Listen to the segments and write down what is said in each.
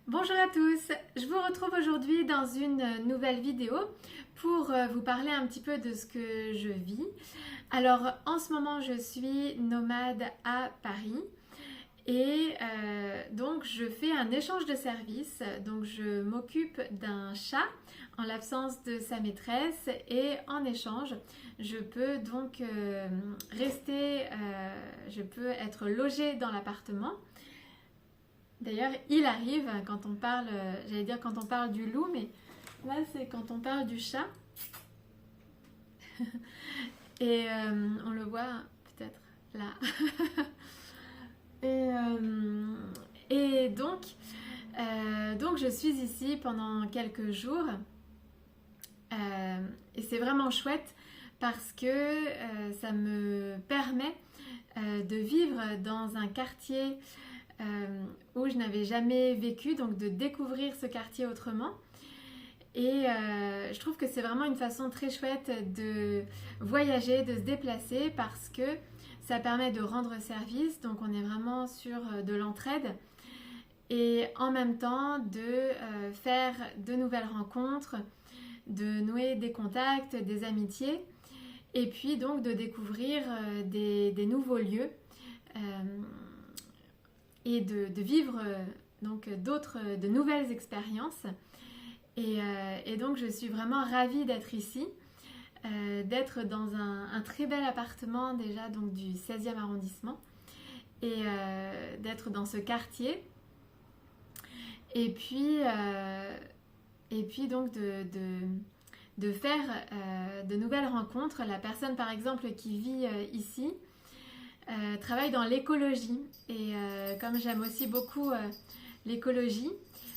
Bonjour à tous, je vous retrouve aujourd'hui dans une nouvelle vidéo pour vous parler un petit peu de ce que je vis. Alors en ce moment je suis nomade à Paris et donc je fais un échange de services. Donc je m'occupe d'un chat en l'absence de sa maîtresse et en échange je peux donc je peux être logée dans l'appartement. D'ailleurs, il arrive quand on parle, j'allais dire quand on parle du loup, mais là c'est quand on parle du chat. Et on le voit peut-être là. Et, donc je suis ici pendant quelques jours. Et c'est vraiment chouette parce que ça me permet de vivre dans un quartier où je n'avais jamais vécu, donc de découvrir ce quartier autrement. Et je trouve que c'est vraiment une façon très chouette de voyager, de se déplacer parce que ça permet de rendre service, donc on est vraiment sur de l'entraide et en même temps de faire de nouvelles rencontres, de nouer des contacts, des amitiés et puis donc de découvrir des nouveaux lieux. Et de vivre donc de nouvelles expériences. Et donc je suis vraiment ravie d'être ici, d'être dans un très bel appartement déjà donc du 16e arrondissement et d'être dans ce quartier. Et puis donc de faire de nouvelles rencontres. La personne par exemple qui vit ici travaille dans l'écologie et comme j'aime aussi beaucoup l'écologie,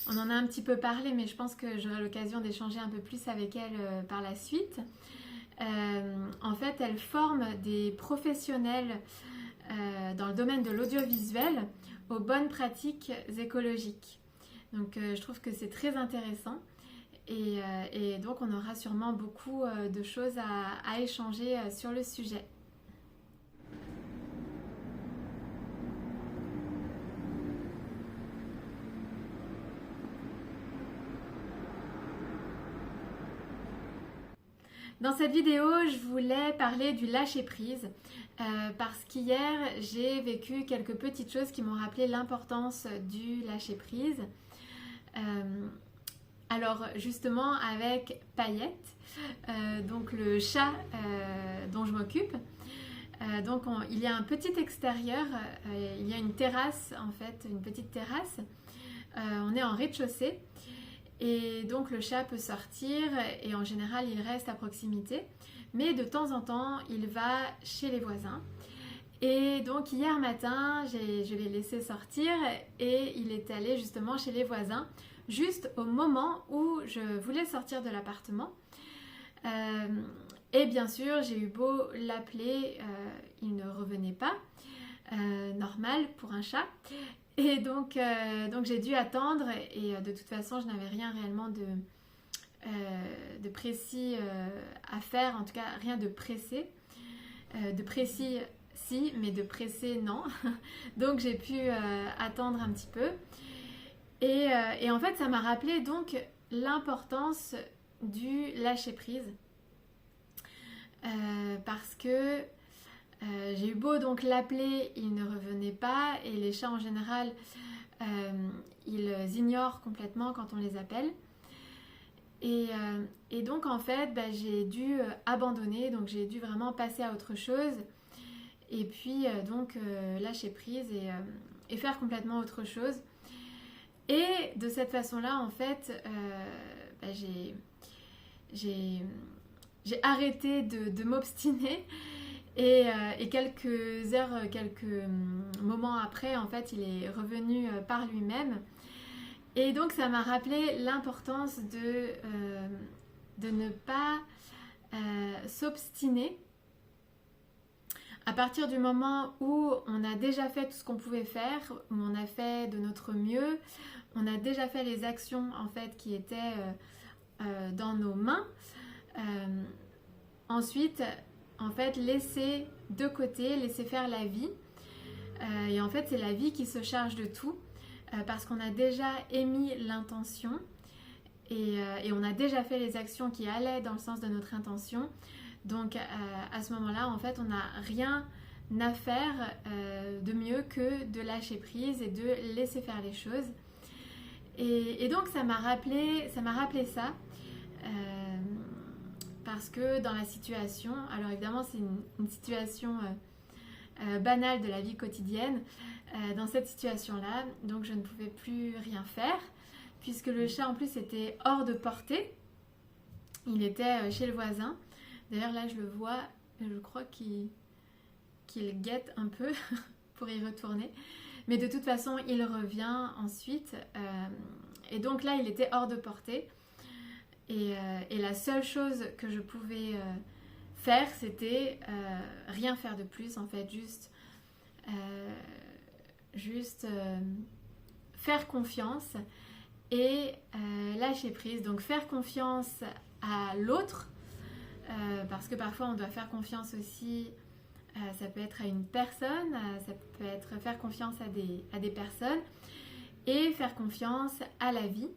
on en a un petit peu parlé mais je pense que j'aurai l'occasion d'échanger un peu plus avec elle par la suite. En fait, elle forme des professionnels dans le domaine de l'audiovisuel aux bonnes pratiques écologiques. Donc je trouve que c'est très intéressant et donc on aura sûrement beaucoup de choses à échanger sur le sujet. Dans cette vidéo, je voulais parler du lâcher-prise parce qu'hier, j'ai vécu quelques petites choses qui m'ont rappelé l'importance du lâcher-prise. Alors justement avec Paillette, donc le chat dont je m'occupe. Il y a un petit extérieur, il y a une terrasse en fait, une petite terrasse. On est en rez-de-chaussée. Et donc le chat peut sortir et en général il reste à proximité. Mais de temps en temps il va chez les voisins. Et donc hier matin je l'ai laissé sortir et il est allé justement chez les voisins juste au moment où je voulais sortir de l'appartement. Et bien sûr j'ai eu beau l'appeler, il ne revenait pas. Normal pour un chat. Et donc j'ai dû attendre et de toute façon je n'avais rien réellement de précis à faire, en tout cas rien de pressé. De précis si, mais de pressé non. Donc j'ai pu attendre un petit peu. Et en fait ça m'a rappelé donc l'importance du lâcher prise. Parce que j'ai eu beau donc l'appeler, il ne revenait pas et les chats en général ils ignorent complètement quand on les appelle et donc en fait j'ai dû abandonner, donc j'ai dû vraiment passer à autre chose et puis lâcher prise et faire complètement autre chose et de cette façon là en fait j'ai arrêté de m'obstiner. Et quelques heures, quelques moments après, en fait, il est revenu par lui-même. Et donc, ça m'a rappelé l'importance de ne pas s'obstiner. À partir du moment où on a déjà fait tout ce qu'on pouvait faire, où on a fait de notre mieux, on a déjà fait les actions en fait qui étaient dans nos mains. Ensuite, en fait, laisser de côté, laisser faire la vie. Et en fait, c'est la vie qui se charge de tout. parce qu'on a déjà émis l'intention et on a déjà fait les actions qui allaient dans le sens de notre intention. Donc à ce moment-là, en fait, on n'a rien à faire de mieux que de lâcher prise et de laisser faire les choses. Et donc ça m'a rappelé ça. Parce que dans la situation, alors évidemment c'est une situation banale de la vie quotidienne, dans cette situation-là, donc je ne pouvais plus rien faire, puisque le chat en plus était hors de portée, il était chez le voisin, d'ailleurs là je le vois, je crois qu'il guette un peu pour y retourner, mais de toute façon il revient ensuite, et donc là il était hors de portée. Et la seule chose que je pouvais faire, c'était rien faire de plus, en fait, juste faire confiance et lâcher prise. Donc faire confiance à l'autre, parce que parfois on doit faire confiance aussi, ça peut être à une personne, ça peut être faire confiance à des personnes, et faire confiance à la vie.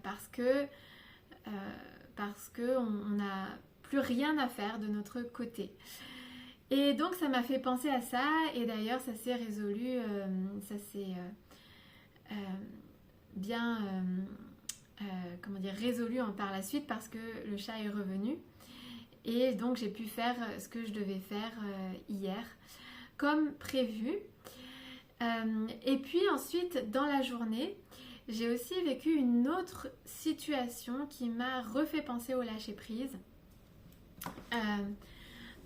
Parce que on n'a plus rien à faire de notre côté. Et donc ça m'a fait penser à ça, et d'ailleurs ça s'est résolu, ça s'est bien résolu par la suite, parce que le chat est revenu, et donc j'ai pu faire ce que je devais faire hier comme prévu. Et puis ensuite dans la journée, j'ai aussi vécu une autre situation qui m'a refait penser au lâcher-prise.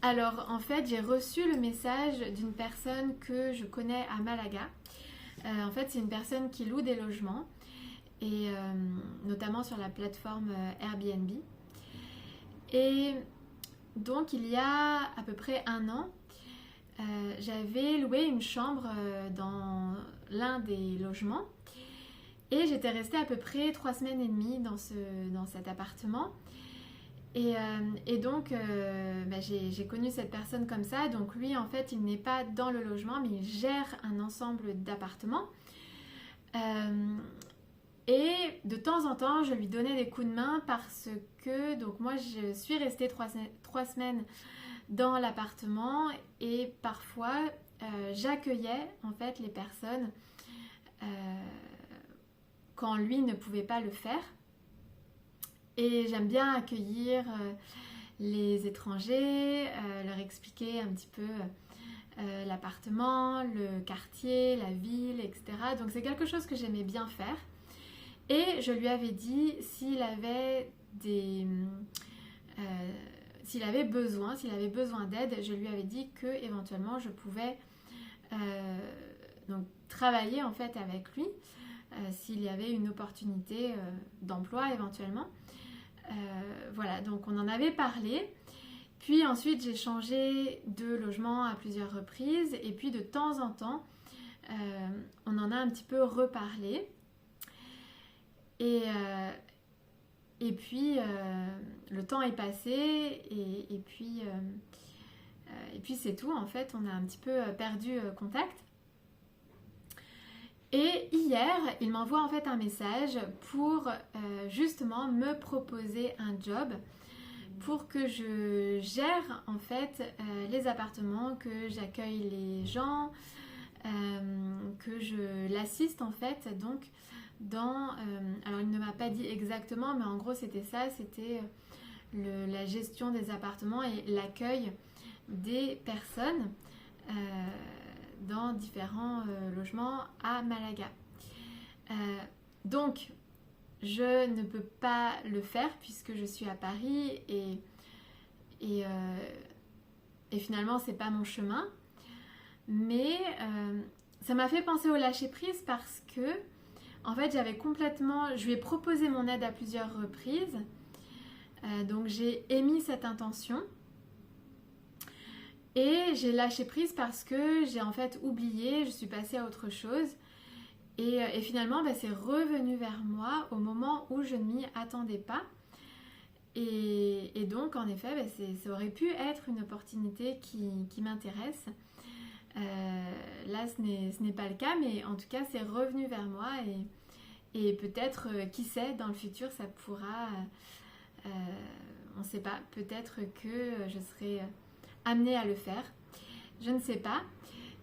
Alors, en fait, j'ai reçu le message d'une personne que je connais à Malaga. En fait, c'est une personne qui loue des logements, et notamment sur la plateforme Airbnb. Et donc, il y a à peu près 1 an, j'avais loué une chambre dans l'un des logements. Et j'étais restée à peu près 3 semaines et demie dans cet appartement. Et donc, j'ai connu cette personne comme ça. Donc lui, en fait, il n'est pas dans le logement, mais il gère un ensemble d'appartements. Et de temps en temps, je lui donnais des coups de main parce que, donc moi, je suis restée 3 semaines dans l'appartement, et parfois, j'accueillais en fait les personnes quand lui ne pouvait pas le faire. Et j'aime bien accueillir les étrangers, leur expliquer un petit peu l'appartement, le quartier, la ville, etc. Donc c'est quelque chose que j'aimais bien faire. Et je lui avais dit s'il avait besoin d'aide, je lui avais dit que éventuellement je pouvais donc travailler en fait avec lui, s'il y avait une opportunité d'emploi éventuellement. Voilà, donc on en avait parlé. Puis ensuite j'ai changé de logement à plusieurs reprises, et puis de temps en temps on en a un petit peu reparlé. Et puis le temps est passé, et puis c'est tout, en fait on a un petit peu perdu contact. Et hier, il m'envoie en fait un message pour justement me proposer un job, pour que je gère en fait les appartements, que j'accueille les gens, que je l'assiste en fait donc dans... alors il ne m'a pas dit exactement, mais en gros c'était ça, c'était la gestion des appartements et l'accueil des personnes dans différents logements à Malaga. Donc, je ne peux pas le faire puisque je suis à Paris, et finalement, c'est pas mon chemin. Mais ça m'a fait penser au lâcher-prise parce que, en fait, je lui ai proposé mon aide à plusieurs reprises. Donc, j'ai émis cette intention. Et j'ai lâché prise parce que j'ai en fait oublié, je suis passée à autre chose. Et finalement, c'est revenu vers moi au moment où je ne m'y attendais pas. Et donc, en effet, ça aurait pu être une opportunité qui m'intéresse. Là, ce n'est pas le cas, mais en tout cas, c'est revenu vers moi et peut-être, qui sait, dans le futur, ça pourra, on ne sait pas, peut-être que je serai amenée à le faire. Je ne sais pas,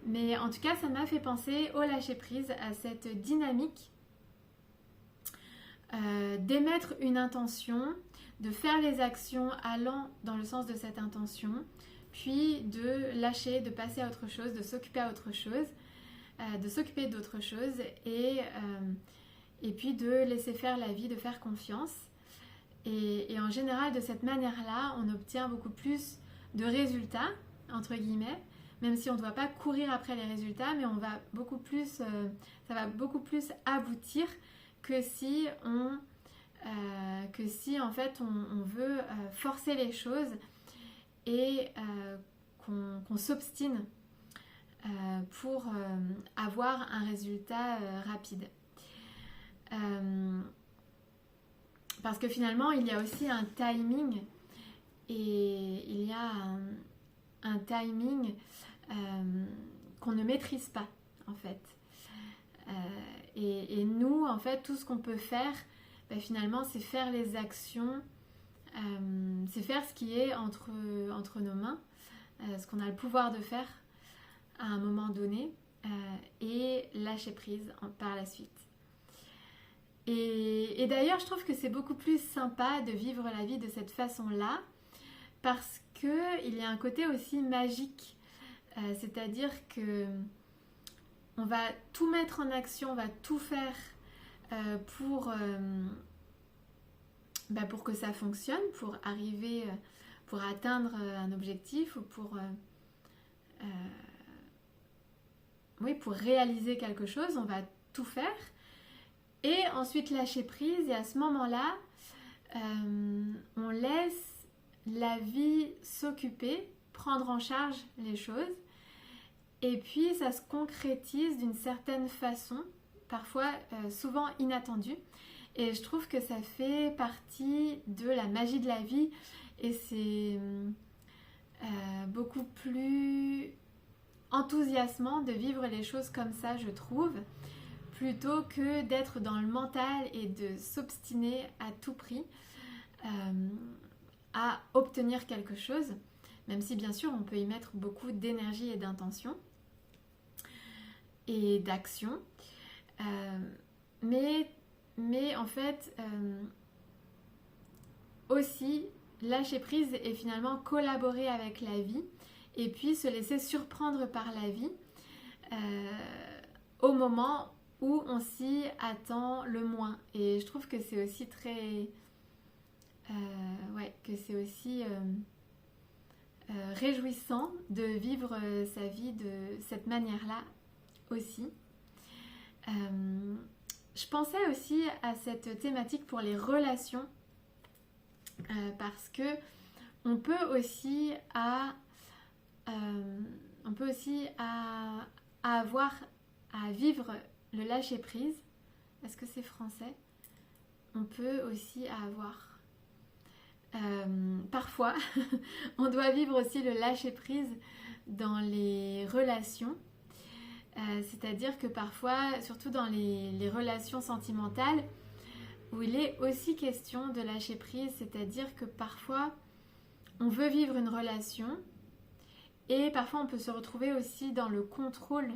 mais en tout cas, ça m'a fait penser au lâcher-prise, à cette dynamique d'émettre une intention, de faire les actions allant dans le sens de cette intention, puis de lâcher, de passer à autre chose, de s'occuper à autre chose, de s'occuper d'autre chose et puis de laisser faire la vie, de faire confiance. Et en général, de cette manière-là, on obtient beaucoup plus de résultats, entre guillemets, même si on ne doit pas courir après les résultats, mais on va beaucoup plus, ça va beaucoup plus aboutir que si en fait on veut forcer les choses et qu'on s'obstine pour avoir un résultat rapide. Parce que finalement, il y a aussi un timing et il y a un timing qu'on ne maîtrise pas, en fait. Et nous, en fait, tout ce qu'on peut faire, finalement, c'est faire les actions, c'est faire ce qui est entre nos mains, ce qu'on a le pouvoir de faire à un moment donné, et lâcher prise par la suite. Et d'ailleurs, je trouve que c'est beaucoup plus sympa de vivre la vie de cette façon-là, parce qu'il y a un côté aussi magique, c'est-à-dire que on va tout mettre en action, on va tout faire pour que ça fonctionne, pour arriver, pour atteindre un objectif ou pour réaliser quelque chose, on va tout faire et ensuite lâcher prise et à ce moment-là, on laisse la vie s'occuper, prendre en charge les choses et puis ça se concrétise d'une certaine façon, parfois souvent inattendue. Et je trouve que ça fait partie de la magie de la vie et c'est beaucoup plus enthousiasmant de vivre les choses comme ça, je trouve, plutôt que d'être dans le mental et de s'obstiner à tout prix à obtenir quelque chose, même si bien sûr on peut y mettre beaucoup d'énergie et d'intention et d'action. Mais en fait, aussi lâcher prise et finalement collaborer avec la vie et puis se laisser surprendre par la vie au moment où on s'y attend le moins. Et je trouve que c'est aussi très... que c'est aussi réjouissant de vivre sa vie de cette manière-là aussi. Je pensais aussi à cette thématique pour les relations parce que on peut aussi avoir à vivre le lâcher prise. Est-ce que c'est français? On peut aussi avoir parfois on doit vivre aussi le lâcher prise dans les relations. C'est-à-dire que parfois, surtout dans les relations sentimentales, où il est aussi question de lâcher prise, c'est-à-dire que parfois, on veut vivre une relation et parfois on peut se retrouver aussi dans le contrôle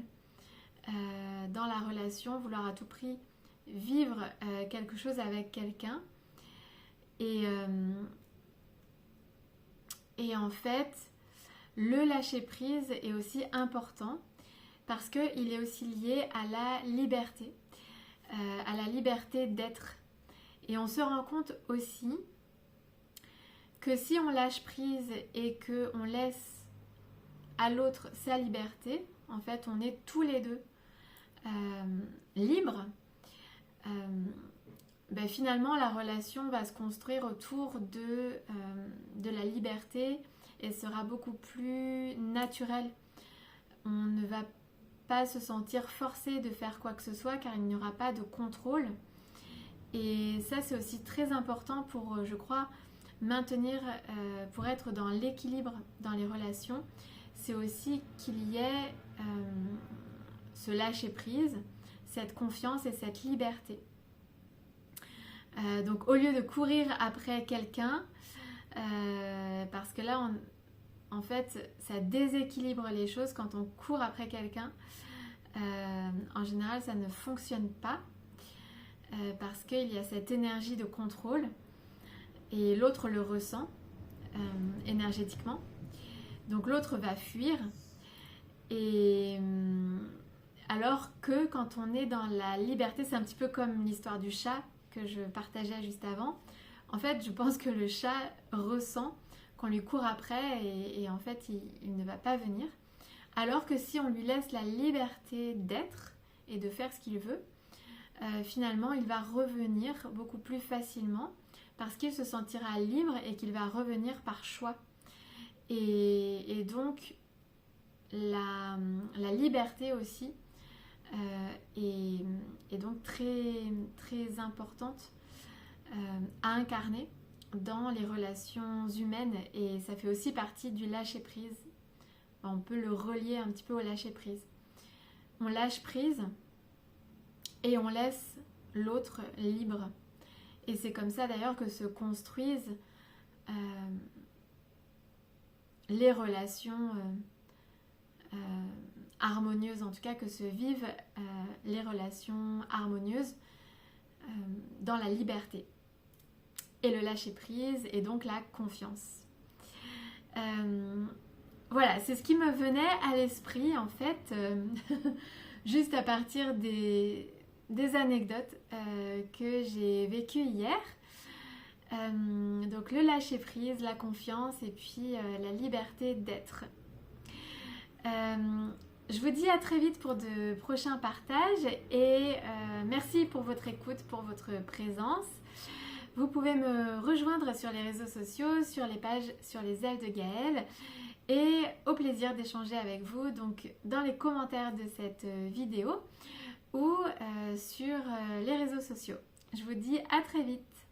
dans la relation, vouloir à tout prix vivre quelque chose avec quelqu'un. Et en fait, le lâcher prise est aussi important parce qu'il est aussi lié à la liberté d'être. Et on se rend compte aussi que si on lâche prise et qu'on laisse à l'autre sa liberté, en fait on est tous les deux libres, finalement la relation va se construire autour de la liberté et sera beaucoup plus naturelle. On ne va pas se sentir forcé de faire quoi que ce soit car il n'y aura pas de contrôle. Et ça c'est aussi très important pour, je crois, maintenir, pour être dans l'équilibre dans les relations. c'est aussi qu'il y ait ce lâcher-prise, cette confiance et cette liberté. Donc au lieu de courir après quelqu'un, parce que là, en fait, ça déséquilibre les choses quand on court après quelqu'un. En général, ça ne fonctionne pas parce qu'il y a cette énergie de contrôle et l'autre le ressent énergétiquement. Donc l'autre va fuir. Et alors que quand on est dans la liberté, c'est un petit peu comme l'histoire du chat que je partageais juste avant. En fait, je pense que le chat ressent qu'on lui court après et en fait, il ne va pas venir. Alors que si on lui laisse la liberté d'être et de faire ce qu'il veut, finalement, il va revenir beaucoup plus facilement parce qu'il se sentira libre et qu'il va revenir par choix. Et donc, la liberté aussi est donc très, très importante à incarner dans les relations humaines et ça fait aussi partie du lâcher-prise. On peut le relier un petit peu au lâcher-prise. On lâche prise et on laisse l'autre libre. Et c'est comme ça d'ailleurs que se construisent les relations harmonieuses, en tout cas que se vivent les relations harmonieuses dans la liberté. Et le lâcher-prise et donc la confiance. Voilà, c'est ce qui me venait à l'esprit en fait, juste à partir des anecdotes que j'ai vécues hier. Donc le lâcher-prise, la confiance et puis la liberté d'être. Je vous dis à très vite pour de prochains partages et merci pour votre écoute, pour votre présence. Vous pouvez me rejoindre sur les réseaux sociaux, sur les pages, sur les ailes de Gaëlle et au plaisir d'échanger avec vous donc dans les commentaires de cette vidéo ou sur les réseaux sociaux. Je vous dis à très vite.